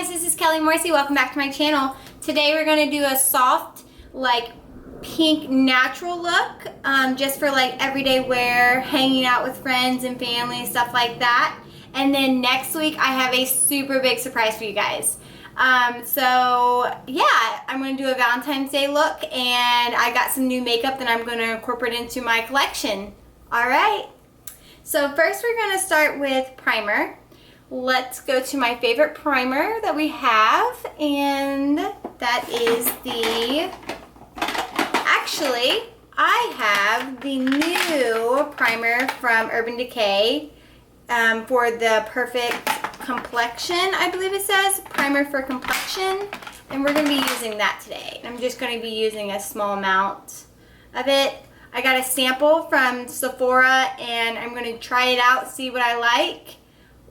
this is Kelly Morrissey. Welcome back to my channel. Today we're going to do a soft, like pink natural look, just for like everyday wear, hanging out with friends and family, stuff like that. And then next week I have a super big surprise for you guys. So yeah, I'm going to do a Valentine's Day look, and I got some new makeup that I'm going to incorporate into my collection. Alright, so first we're going to start with primer. Let's go to my favorite primer that we have, and that is actually, I have the new primer from Urban Decay for the perfect complexion, I believe it says, primer for complexion, and we're going to be using that today. I'm just going to be using a small amount of it. I got a sample from Sephora, and I'm going to try it out, see what I like.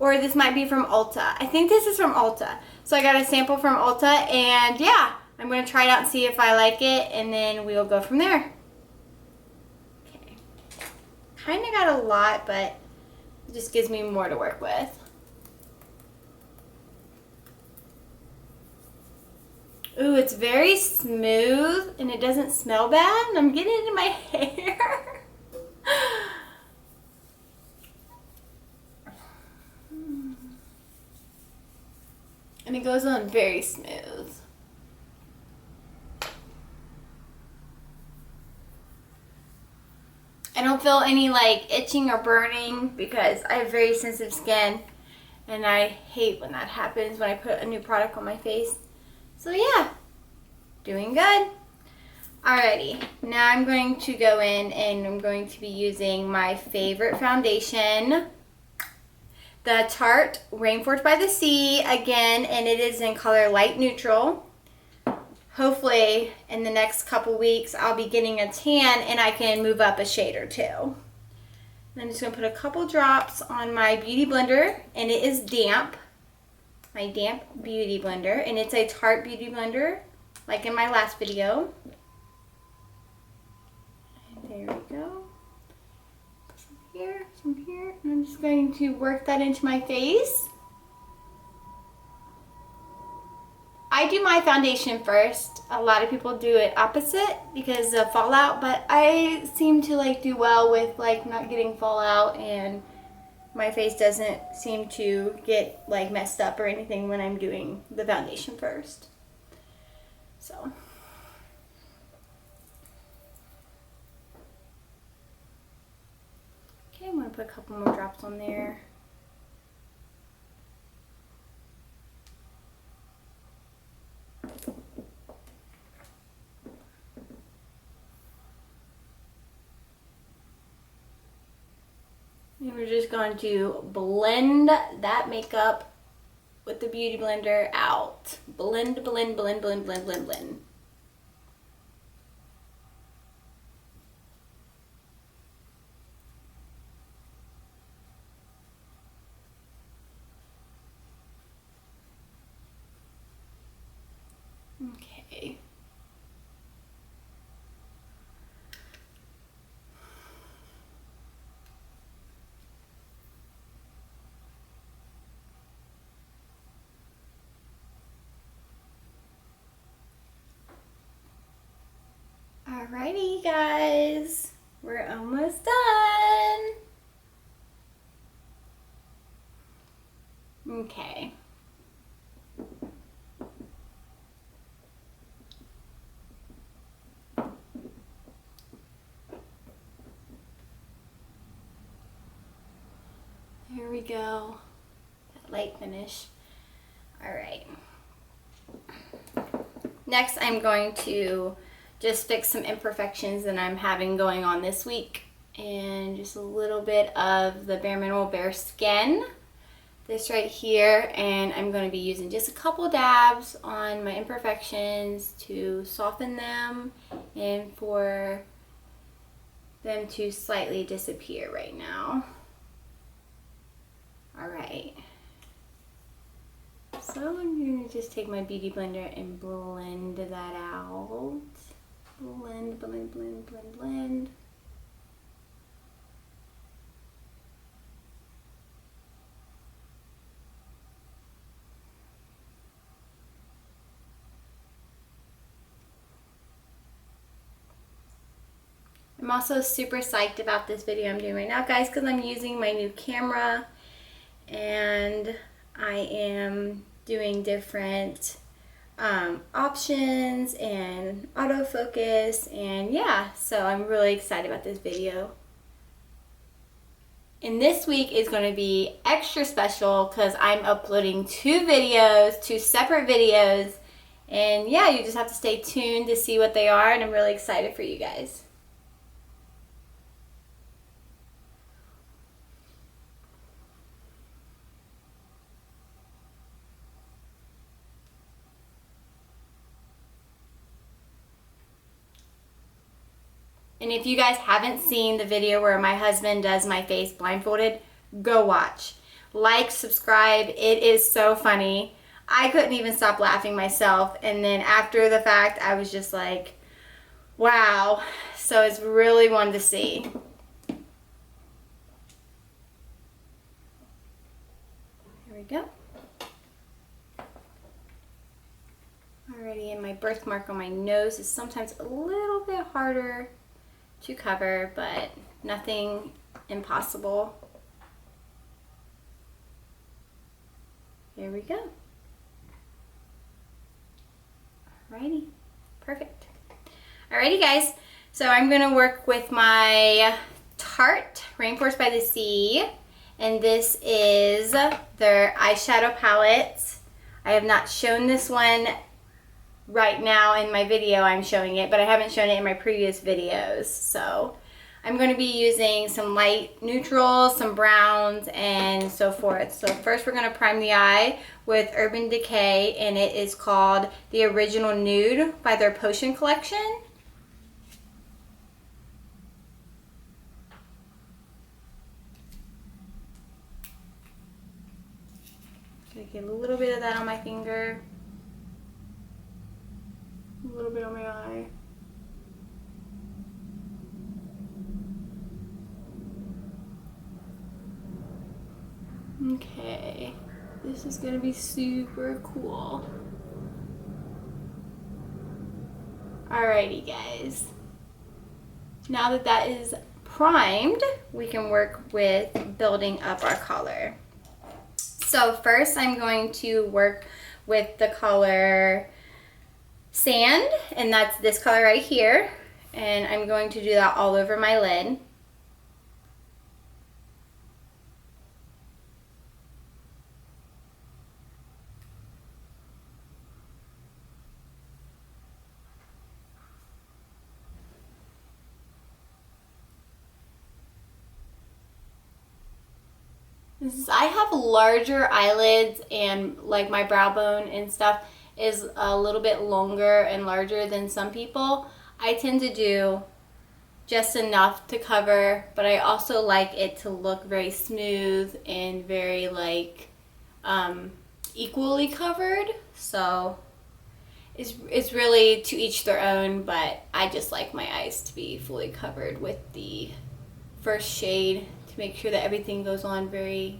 Or this might be from Ulta. I think this is from Ulta. So I got a sample from Ulta, and yeah, I'm going to try it out and see if I like it, and then we'll go from there. Okay. Kind of got a lot, but it just gives me more to work with. Ooh, it's very smooth, and it doesn't smell bad, and I'm getting it in my hair. And it goes on very smooth. I don't feel any like itching or burning because I have very sensitive skin, and I hate when that happens when I put a new product on my face. So yeah, doing good. Alrighty, now I'm going to go in and I'm going to be using my favorite foundation, the Tarte Rainforest by the Sea, again, and it is in color light neutral. Hopefully in the next couple weeks I'll be getting a tan and I can move up a shade or two. And I'm just going to put a couple drops on my beauty blender, and it is damp. My damp beauty blender, and it's a Tarte beauty blender like in my last video. And there we go. Some here, and I'm just going to work that into my face. I do my foundation first. A lot of people do it opposite because of fallout, but I seem to like do well with like not getting fallout, and my face doesn't seem to get like messed up or anything when I'm doing the foundation first. So I'm going to put a couple more drops on there. And we're just going to blend that makeup with the beauty blender out. Blend, blend, blend, blend, blend, blend, blend. Okay. Alrighty, guys. We're almost done. Okay. Here we go. That light finish. Alright. Next, I'm going to just fix some imperfections that I'm having going on this week. And just a little bit of the Bare Minimal Bare Skin. This right here. And I'm going to be using just a couple dabs on my imperfections to soften them and for them to slightly disappear right now. Alright, so I'm going to just take my beauty blender and blend that out. Blend, blend, blend, blend, blend. I'm also super psyched about this video I'm doing right now, guys, because I'm using my new camera and I am doing different options and autofocus, and yeah, so I'm really excited about this video. And this week is going to be extra special because I'm uploading two separate videos, and yeah, you just have to stay tuned to see what they are, and I'm really excited for you guys. And if you guys haven't seen the video where my husband does my face blindfolded, go watch. Like, subscribe, it is so funny. I couldn't even stop laughing myself, and then after the fact, I was just like, wow. So it's really one to see. Here we go. Alrighty, and my birthmark on my nose is sometimes a little bit harder to cover, but nothing impossible. Here we go. Alrighty, perfect. Alrighty guys, so I'm gonna work with my Tarte Rainforest by the Sea, and this is their eyeshadow palette. I have not shown this one right now in my video. I'm showing it, but I haven't shown it in my previous videos. So I'm going to be using some light neutrals, some browns, and so forth. So first we're going to prime the eye with Urban Decay, and it is called the Original Nude by their Potion collection. Gonna get a little bit of that on my finger. A little bit on my eye. Okay, this is gonna be super cool. Alrighty guys, now that that is primed, we can work with building up our color. So first I'm going to work with the color Sand, and that's this color right here, and I'm going to do that all over my lid. I have larger eyelids, and like my brow bone and stuff is a little bit longer and larger than some people. I tend to do just enough to cover, but I also like it to look very smooth and very like equally covered. So it's really to each their own, but I just like my eyes to be fully covered with the first shade to make sure that everything goes on very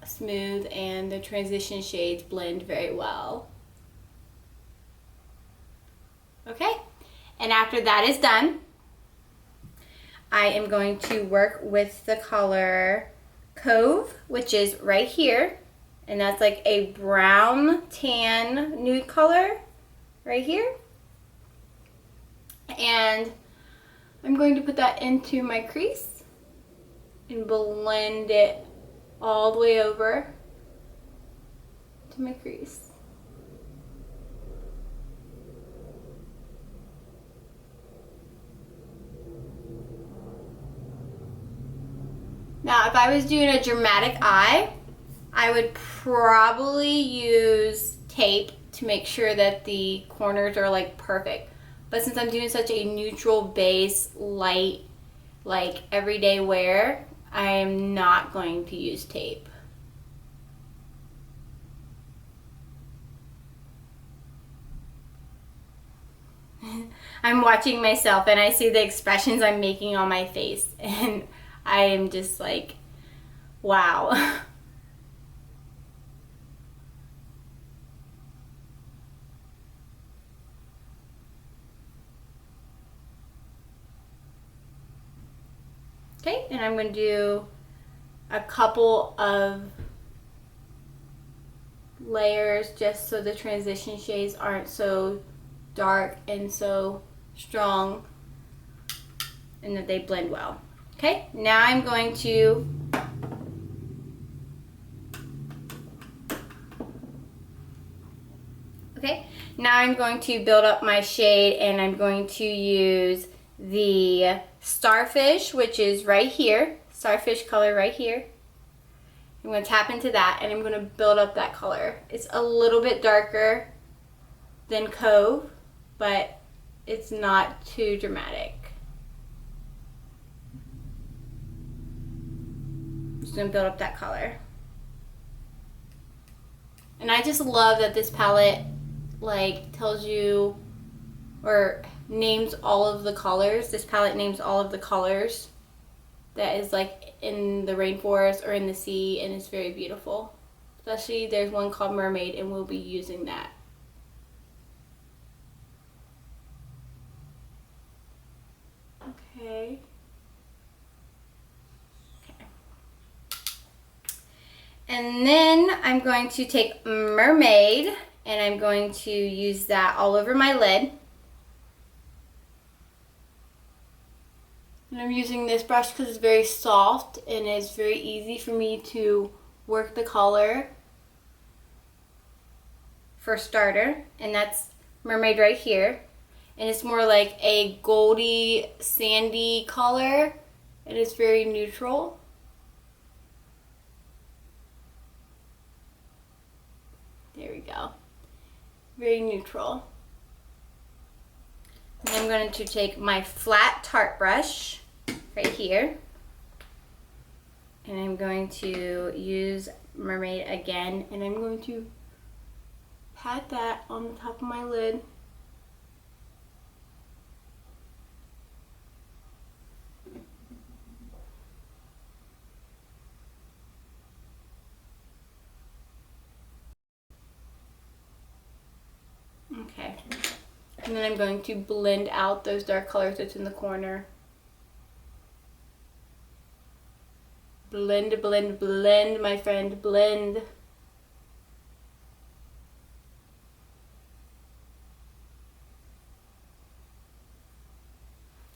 smooth and the transition shades blend very well. Okay, and after that is done, I am going to work with the color Cove, which is right here, and that's like a brown tan nude color right here. And I'm going to put that into my crease and blend it all the way over to my crease. Now, if I was doing a dramatic eye, I would probably use tape to make sure that the corners are like perfect. But since I'm doing such a neutral base, light, like everyday wear, I'm not going to use tape. I'm watching myself and I see the expressions I'm making on my face, and I am just like, wow. Okay, and I'm going to do a couple of layers just so the transition shades aren't so dark and so strong and that they blend well. Okay, now I'm going to build up my shade, and I'm going to use the Starfish, which is right here, Starfish color right here. I'm going to tap into that, and I'm going to build up that color. It's a little bit darker than Cove, but it's not too dramatic. I'm just going to build up that color. And I just love that this palette like tells you or names all of the colors. This palette names all of the colors that is like in the rainforest or in the sea, and it's very beautiful. Especially there's one called Mermaid, and we'll be using that. Okay. And then I'm going to take Mermaid, and I'm going to use that all over my lid. And I'm using this brush because it's very soft and it's very easy for me to work the color for starter. And that's Mermaid right here. And it's more like a goldy, sandy color, and it's very neutral. There we go. Very neutral. And I'm going to take my flat Tarte brush right here, and I'm going to use Mermaid again, and I'm going to pat that on the top of my lid. Okay. And then I'm going to blend out those dark colors that's in the corner. Blend, blend, blend, my friend, blend.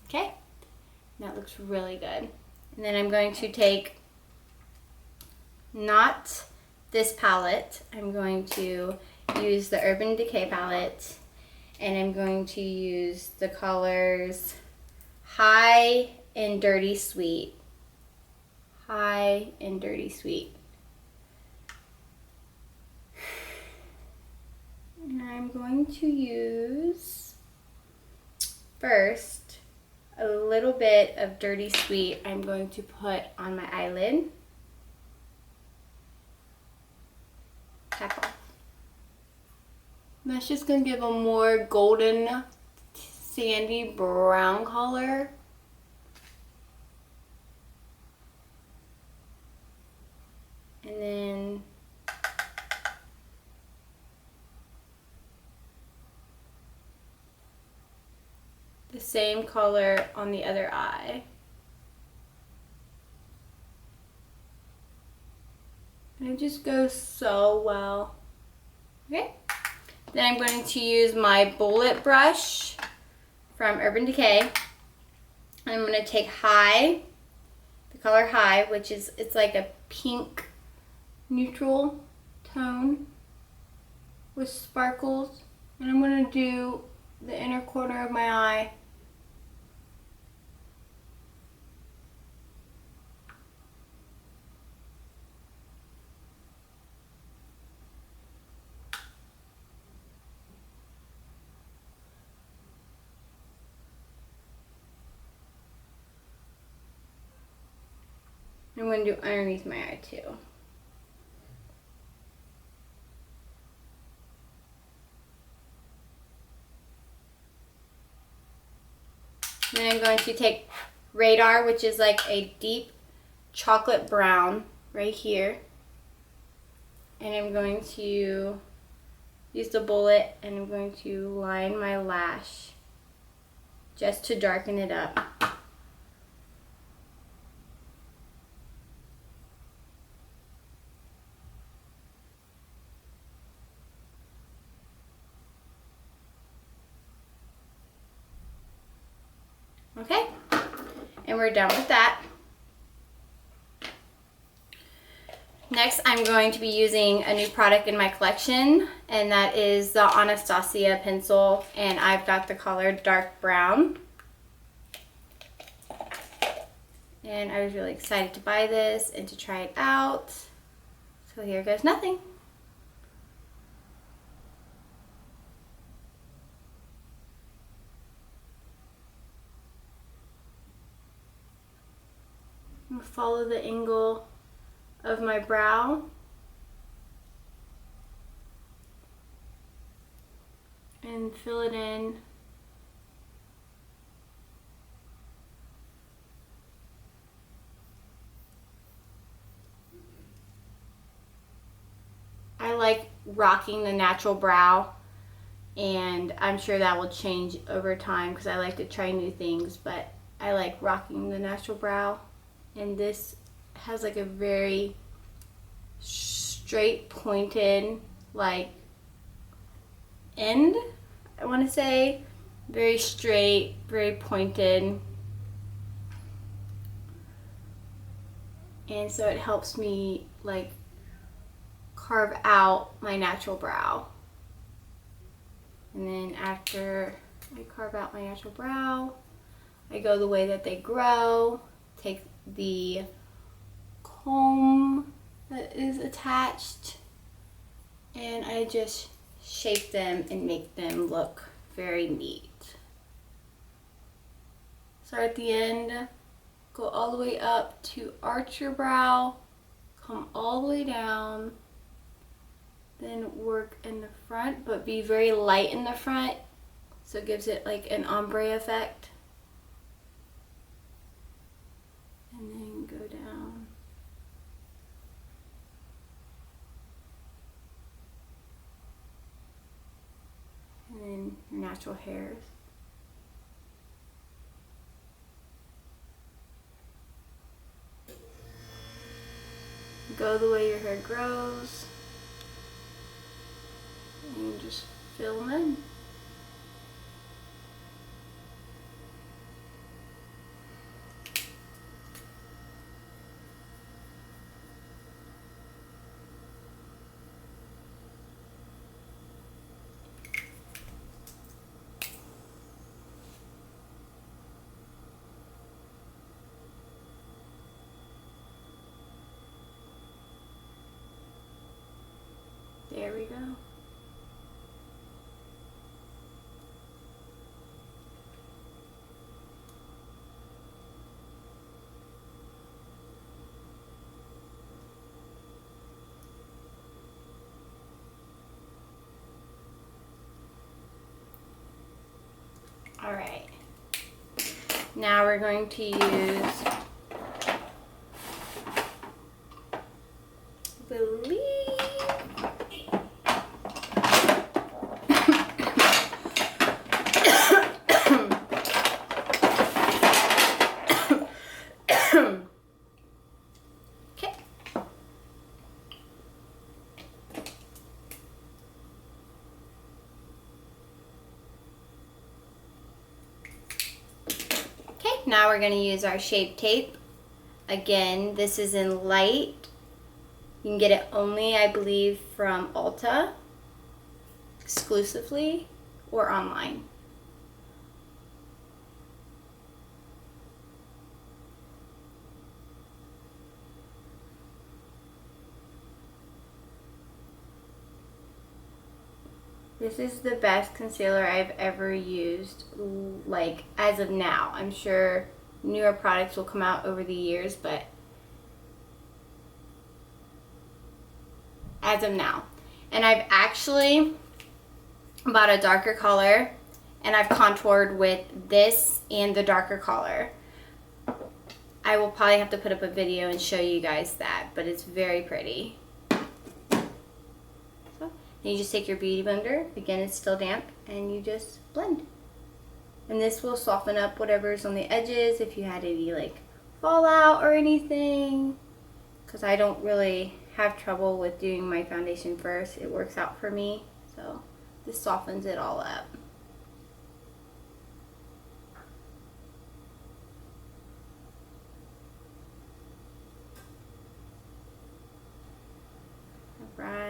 Okay, that looks really good. And then I'm going to take, not this palette, I'm going to use the Urban Decay palette, and I'm going to use the colors High and Dirty Sweet. High and Dirty Sweet. And I'm going to use first a little bit of Dirty Sweet I'm going to put on my eyelid. Tap off. And that's just going to give a more golden, sandy brown color. And then the same color on the other eye. And it just goes so well. Okay. Then I'm going to use my bullet brush from Urban Decay. And I'm going to take High, the color High, which is, it's like a pink neutral tone with sparkles, and I'm going to do the inner corner of my eye. I'm going to do underneath my eye too. Then I'm going to take Radar, which is like a deep chocolate brown right here. And I'm going to use the bullet, and I'm going to line my lash just to darken it up. And we're done with that. Next, I'm going to be using a new product in my collection, and that is the Anastasia pencil, and I've got the color dark brown. And I was really excited to buy this and to try it out. So here goes nothing. I'm gonna follow the angle of my brow. And fill it in. I like rocking the natural brow, and I'm sure that will change over time because I like to try new things, but I like rocking the natural brow. And this has like a very straight pointed like end, I want to say. Very straight, very pointed. And so it helps me like carve out my natural brow. And then after I carve out my natural brow, I go the way that they grow, take the comb that is attached, and I just shape them and make them look very neat. So at the end, go all the way up to arch your brow, come all the way down, then work in the front, but be very light in the front so it gives it like an ombre effect. And then go down. And then your natural hairs. Go the way your hair grows. And just fill them in. There we go. All right. Now we're going to use Now we're going to use our shape tape. Again, this is in light. You can get it only, I believe, from Ulta exclusively or online. This is the best concealer I've ever used, like as of now. I'm sure newer products will come out over the years, but as of now. And I've actually bought a darker color, and I've contoured with this and the darker color. I will probably have to put up a video and show you guys that, but it's very pretty. And you just take your beauty blender, again it's still damp, and you just blend. And this will soften up whatever's on the edges if you had any like fallout or anything. Because I don't really have trouble with doing my foundation first. It works out for me. So this softens it all up.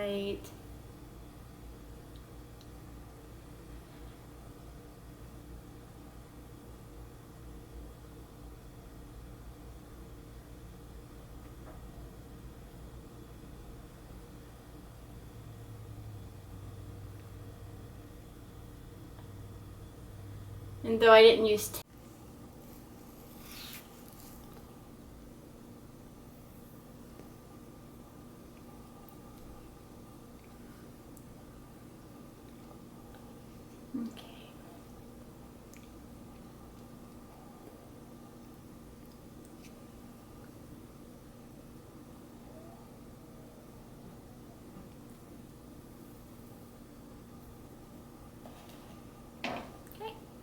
light. And though I didn't use okay.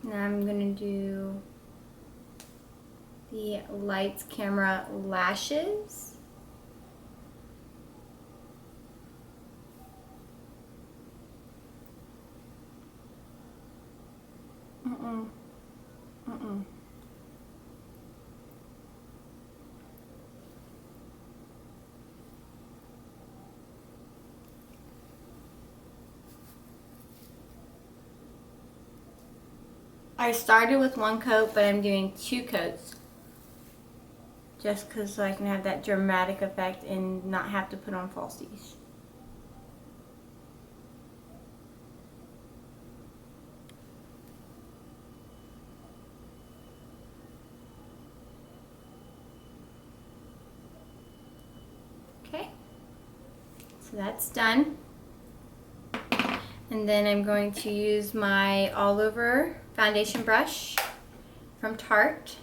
Now I'm gonna do the Lights Camera lashes. I started with one coat, but I'm doing 2 coats. Just because so I can have that dramatic effect and not have to put on falsies. Okay, so that's done. And then I'm going to use my all over foundation brush from Tarte.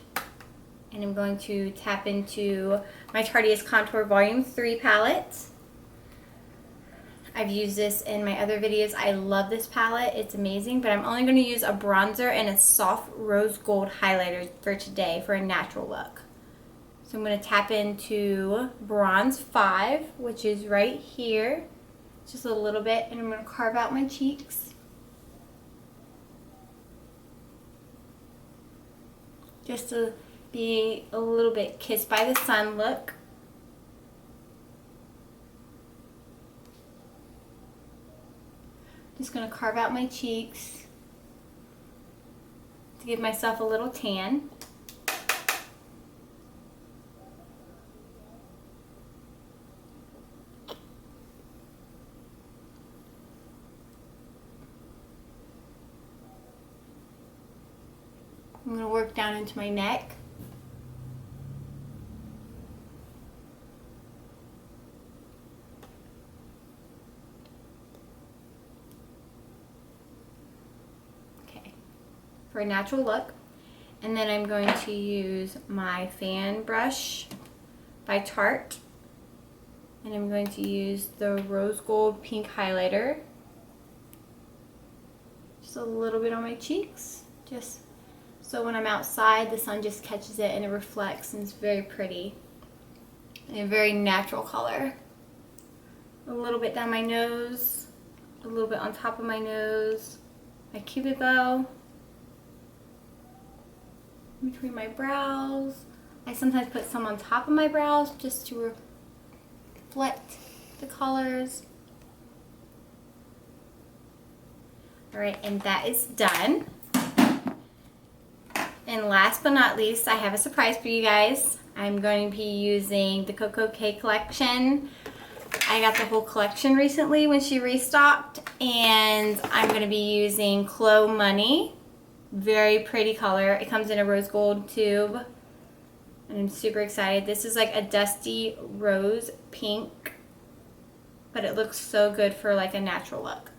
And I'm going to tap into my Tarteist Contour Volume 3 palette. I've used this in my other videos. I love this palette. It's amazing, but I'm only going to use a bronzer and a soft rose gold highlighter for today for a natural look. So I'm going to tap into Bronze 5, which is right here. Just a little bit, and I'm going to carve out my cheeks. Just to be a little bit kissed by the sun look. Just going to carve out my cheeks to give myself a little tan. I'm going to work down into my neck. Okay, for a natural look. And then I'm going to use my fan brush by Tarte. And I'm going to use the rose gold pink highlighter. Just a little bit on my cheeks. Just so when I'm outside, the sun just catches it and it reflects, and it's very pretty. And a very natural color. A little bit down my nose, a little bit on top of my nose, my cupid bow, between my brows. I sometimes put some on top of my brows just to reflect the colors. Alright, and that is done. And last but not least, I have a surprise for you guys. I'm going to be using the Coco K collection. I got the whole collection recently when she restocked, and I'm going to be using Clo Money. Very pretty color. It comes in a rose gold tube, and I'm super excited. This is like a dusty rose pink, but it looks so good for like a natural look.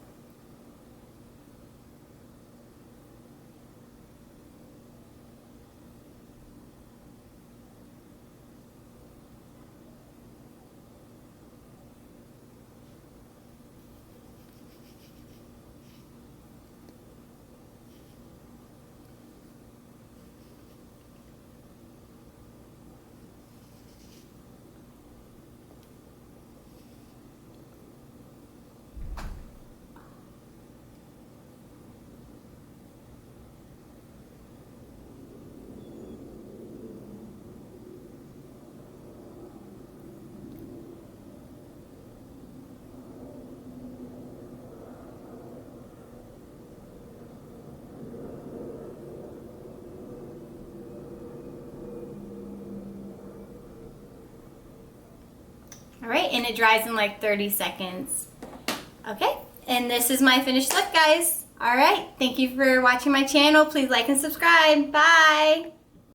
All right, and it dries in like 30 seconds. Okay, and this is my finished look, guys. All right, thank you for watching my channel. Please like and subscribe. Bye.